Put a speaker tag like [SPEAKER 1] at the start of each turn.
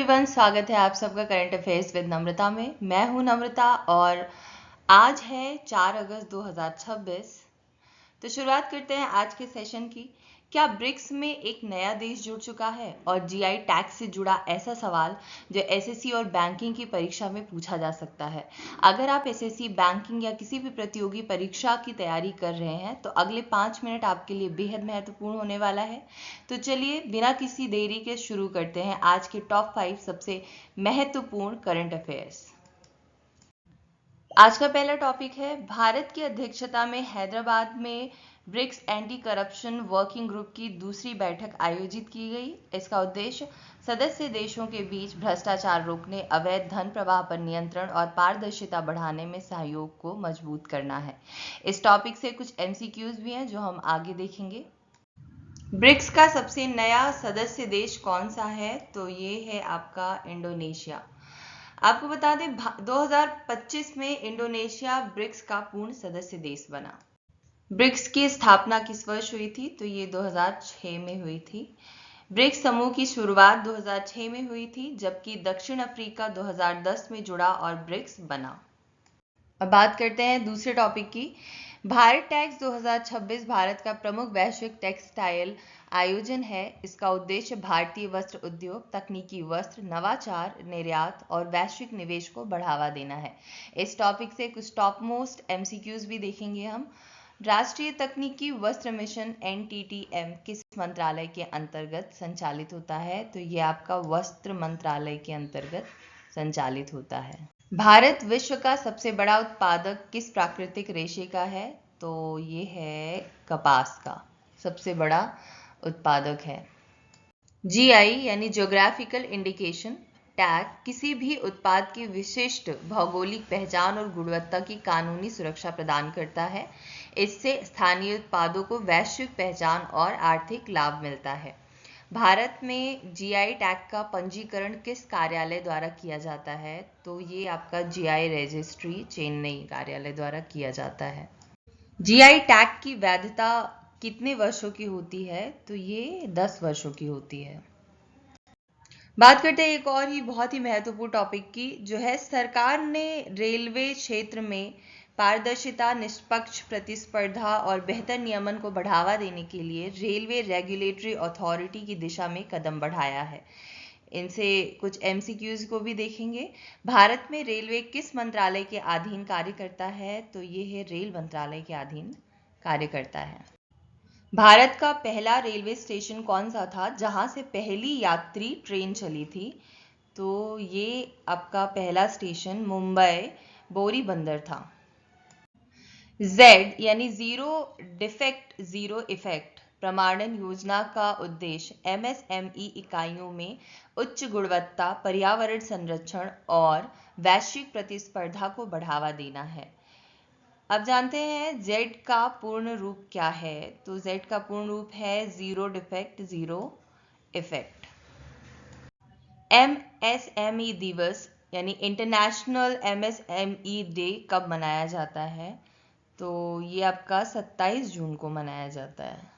[SPEAKER 1] Everyone, स्वागत है आप सबका करंट अफेयर्स विद नम्रता में। मैं हूं नम्रता और आज है 4 अगस्त 2026। तो शुरुआत करते हैं आज के सेशन की। क्या ब्रिक्स में एक नया देश जुड़ चुका है? और जीआई टैक्स से जुड़ा ऐसा सवाल जो एसएससी और बैंकिंग की परीक्षा में पूछा जा सकता है। अगर आप एसएससी, बैंकिंग या किसी भी प्रतियोगी परीक्षा की तैयारी कर रहे हैं तो अगले 5 मिनट आपके लिए बेहद महत्वपूर्ण होने वाला है। तो चलिए बिना किसी देरी के शुरू करते हैं आज के टॉप 5 सबसे महत्वपूर्ण करंट अफेयर्स। आज का पहला टॉपिक है, भारत की अध्यक्षता में हैदराबाद में BRICS anti corruption working group की दूसरी बैठक आयोजित की गई। इसका उद्देश्य सदस्य देशों के बीच भ्रष्टाचार रोकने, अवैध धन प्रवाह पर नियंत्रण और पारदर्शिता बढ़ाने में सहयोग को मजबूत करना है। इस टॉपिक से कुछ एमसीक्यूज भी हैं जो हम आगे देखेंगे। ब्रिक्स का सबसे नया सदस्य देश कौन सा है? तो ये है आपका इंडोनेशिया। आपको बता दें 2025 में इंडोनेशिया ब्रिक्स का पूर्ण सदस्य देश बना। ब्रिक्स की स्थापना किस वर्ष हुई थी? तो ये 2006 में हुई थी। ब्रिक्स समूह की शुरुआत 2006 में हुई थी, जबकि दक्षिण अफ्रीका 2010 में जुड़ा और ब्रिक्स बना। अब बात करते हैं दूसरे टॉपिक की। भारत टैक्स 2026 भारत का प्रमुख वैश्विक टेक्सटाइल आयोजन है। इसका उद्देश्य भारतीय वस्त्र उद्योग, तकनीकी वस्त्र, नवाचार, निर्यात और वैश्विक निवेश को बढ़ावा देना है। इस टॉपिक से कुछ टॉप मोस्ट एमसीक्यूज भी देखेंगे हम। राष्ट्रीय तकनीकी वस्त्र मिशन NTTM किस मंत्रालय के अंतर्गत संचालित होता है? तो ये आपका वस्त्र मंत्रालय के अंतर्गत संचालित होता है। भारत विश्व का सबसे बड़ा उत्पादक किस प्राकृतिक रेशे का है? तो ये है कपास का सबसे बड़ा उत्पादक है। जीआई यानी ज्योग्राफिकल इंडिकेशन टैग किसी भी उत्पाद की विशिष्ट भौगोलिक पहचान और गुणवत्ता की कानूनी सुरक्षा प्रदान करता है। इससे स्थानीय उत्पादों को वैश्विक पहचान और आर्थिक लाभ मिलता है। भारत में जीआई टैग का पंजीकरण किस कार्यालय द्वारा किया जाता है? तो ये आपका जीआई रजिस्ट्री चेन्नई कार्यालय द्वारा किया जाता है। जीआई टैग की वैधता कितने वर्षों की होती है? तो ये 10 वर्षों की होती है। बात करते हैं एक और ही बहुत ही महत्वपूर्ण टॉपिक की, जो है सरकार ने रेलवे क्षेत्र में पारदर्शिता, निष्पक्ष प्रतिस्पर्धा और बेहतर नियमन को बढ़ावा देने के लिए रेलवे रेगुलेटरी अथॉरिटी की दिशा में कदम बढ़ाया है। इनसे कुछ एमसीक्यूज को भी देखेंगे। भारत में रेलवे किस मंत्रालय के अधीन कार्य करता है? तो ये है रेल मंत्रालय के अधीन कार्य करता है। भारत का पहला रेलवे स्टेशन कौन सा था जहां से पहली यात्री ट्रेन चली थी? तो ये आपका पहला स्टेशन मुंबई बोरीबंदर था। Z यानी जीरो डिफेक्ट जीरो इफेक्ट प्रमाणन योजना का उद्देश्य MSME इकाइयों में उच्च गुणवत्ता, पर्यावरण संरक्षण और वैश्विक प्रतिस्पर्धा को बढ़ावा देना है। अब जानते हैं Z का पूर्ण रूप क्या है? तो Z का पूर्ण रूप है zero defect zero effect. MSME दिवस यानी इंटरनेशनल MSME डे कब मनाया जाता है? तो ये आपका 27 जून को मनाया जाता है।